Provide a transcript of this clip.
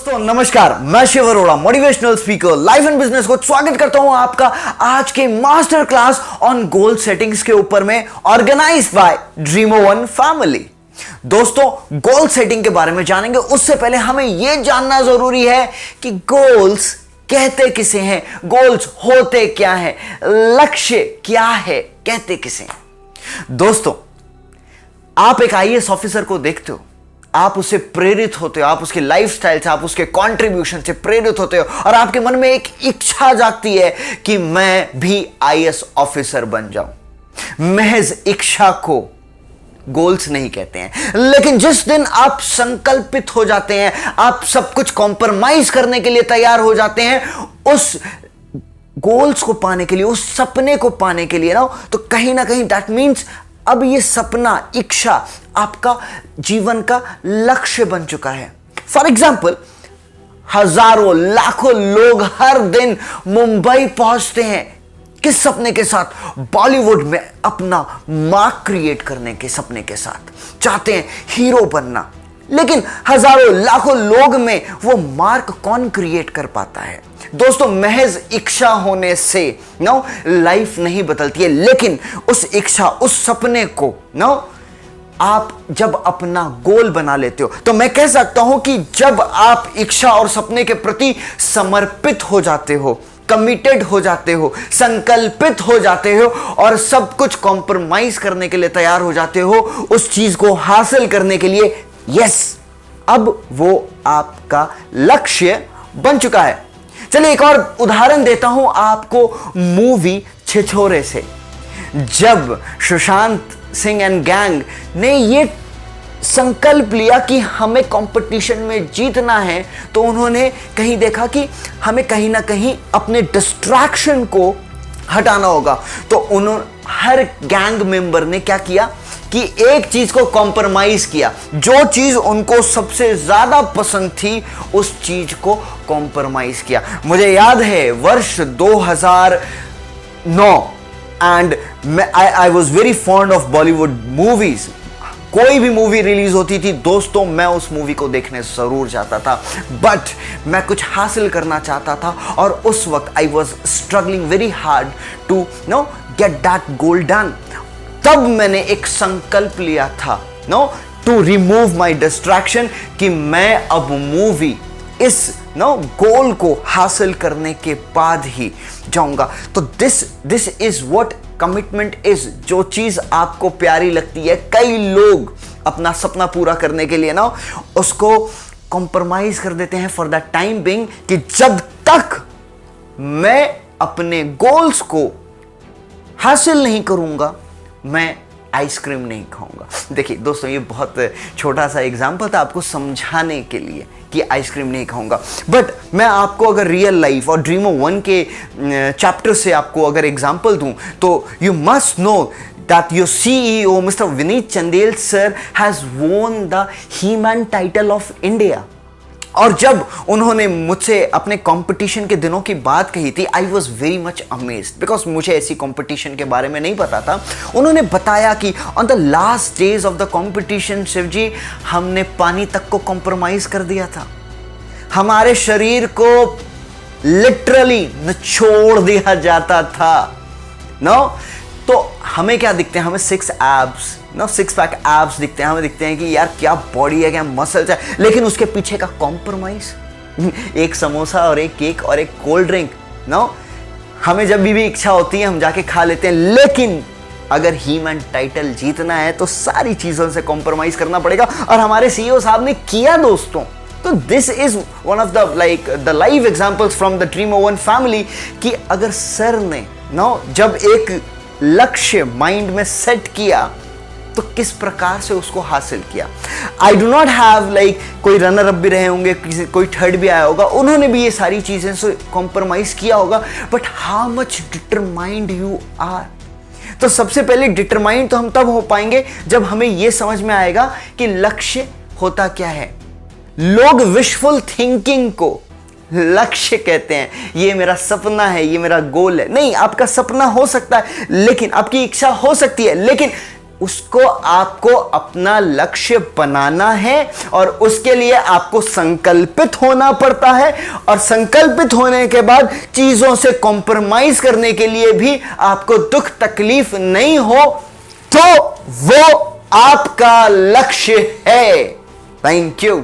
दोस्तों नमस्कार, मैं Shiv Arora motivational speaker life and business को स्वागत करता हूं आपका आज के master class on goal settings के ऊपर में organised by Dreamo one family. दोस्तों गोल सेटिंग के बारे में जानेंगे उससे पहले हमें यह जानना जरूरी है कि गोल्स कहते किसे हैं, गोल्स होते क्या है, लक्ष्य क्या है, कहते किसे हैं। दोस्तों आप एक आईएएस ऑफिसर को देखते हो, आप उससे प्रेरित होते हो, आप उसके लाइफस्टाइल से, आप उसके कंट्रीब्यूशन से प्रेरित होते हो और आपके मन में एक इच्छा जागती है कि मैं भी आईएएस ऑफिसर बन जाऊं। महज इच्छा को गोल्स नहीं कहते हैं, लेकिन जिस दिन आप संकल्पित हो जाते हैं, आप सब कुछ कॉम्प्रोमाइज करने के लिए तैयार हो जाते हैं उस गोल्स को पाने के लिए, उस सपने को पाने के लिए ना, तो कहीं ना कहीं दैट मीन्स अब ये सपना, इच्छा आपका जीवन का लक्ष्य बन चुका है। फॉर एग्जाम्पल हजारों लाखों लोग हर दिन मुंबई पहुंचते हैं किस सपने के साथ? बॉलीवुड में अपना मार्क क्रिएट करने के सपने के साथ, चाहते हैं हीरो बनना। लेकिन हजारों लाखों लोग में वो मार्क कौन क्रिएट कर पाता है? दोस्तों महज इच्छा होने से नो लाइफ नहीं बदलती है, लेकिन उस इच्छा, उस सपने को नो आप जब अपना गोल बना लेते हो, तो मैं कह सकता हूं कि जब आप इच्छा और सपने के प्रति समर्पित हो जाते हो, कमिटेड हो जाते हो, संकल्पित हो जाते हो और सब कुछ कॉम्प्रोमाइज करने के लिए तैयार हो जाते हो उस चीज को हासिल करने के लिए, यस अब वो आपका लक्ष्य बन चुका है। चलिए एक और उदाहरण देता हूं आपको मूवी छिछोरे से। जब सुशांत सिंह एंड गैंग ने ये संकल्प लिया कि हमें कंपटीशन में जीतना है, तो उन्होंने कहीं देखा कि हमें कहीं ना कहीं अपने डिस्ट्रैक्शन को हटाना होगा। तो उन्होंने हर गैंग मेंबर ने क्या किया कि एक चीज को कॉम्प्रोमाइज किया, जो चीज उनको सबसे ज्यादा पसंद थी उस चीज को कॉम्प्रोमाइज किया। मुझे याद है वर्ष 2009 and I was very fond of Bollywood movies. कोई भी मूवी रिलीज होती थी दोस्तों, मैं उस मूवी को देखने जरूर जाता था, बट मैं कुछ हासिल करना चाहता था और उस वक्त I was struggling very hard to no get that goal done. तब मैंने एक संकल्प लिया था no to remove my distraction कि मैं अब मूवी इस नो गोल को हासिल करने के बाद ही जाऊंगा। तो this is what commitment is. जो चीज आपको प्यारी लगती है, कई लोग अपना सपना पूरा करने के लिए ना उसको कॉम्प्रोमाइज कर देते हैं फॉर द टाइम बिंग, कि जब तक मैं अपने गोल्स को हासिल नहीं करूंगा मैं आइसक्रीम नहीं खाऊंगा। देखिए दोस्तों ये बहुत छोटा सा एग्जांपल था आपको समझाने के लिए कि आइसक्रीम नहीं खाऊंगा, बट मैं आपको अगर रियल लाइफ और ड्रीमो वन के चैप्टर से आपको अगर एग्जांपल दूं, तो you must know that your CEO Mr. Vineet Chandel sir has won the He-Man title of India। और जब उन्होंने मुझसे अपने कंपटीशन के दिनों की बात कही थी, I was very much amazed because मुझे ऐसी कंपटीशन के बारे में नहीं पता था। उन्होंने बताया कि on the last days of the competition Shivji, हमने पानी तक को कॉम्प्रोमाइज कर दिया था, हमारे शरीर को लिटरली निचोड़ दिया जाता था नो। तो हमें क्या दिखते हैं? हमें सिक्स पैक एब्स दिखते हैं, हमें दिखते हैं कि यार क्या बॉडी है, क्या मसल्स है, लेकिन उसके पीछे का कॉम्प्रोमाइज एक समोसा और एक केक और एक कोल्ड ड्रिंक नो। हमें जब भी इच्छा होती है हम जाके खा लेते हैं, लेकिन अगर ही-मैन टाइटल जीतना है तो सारी चीजों से कॉम्प्रोमाइज करना पड़ेगा और हमारे सीईओ साहब ने किया दोस्तों। तो this is one of the live examples from the Dreamo one family कि अगर सर ने नो जब एक लक्ष्य माइंड में सेट किया तो किस प्रकार से उसको हासिल किया। आई डू नॉट हैव कोई रनर अप भी रहे होंगे, कोई थर्ड भी आया होगा, उन्होंने भी ये सारी चीजें से कॉम्प्रोमाइज किया होगा, but how much determined you are. तो सबसे पहले डिटरमाइंड तो हम तब हो पाएंगे जब हमें यह समझ में आएगा कि लक्ष्य होता क्या है। लोग विशफुल थिंकिंग को लक्ष्य कहते हैं, ये मेरा सपना है, ये मेरा गोल है। नहीं, आपका सपना हो सकता है, लेकिन आपकी इच्छा हो सकती है, लेकिन उसको आपको अपना लक्ष्य बनाना है और उसके लिए आपको संकल्पित होना पड़ता है, और संकल्पित होने के बाद चीजों से कॉम्प्रोमाइज करने के लिए भी आपको दुख तकलीफ नहीं हो, तो वो आपका लक्ष्य है। Thank you.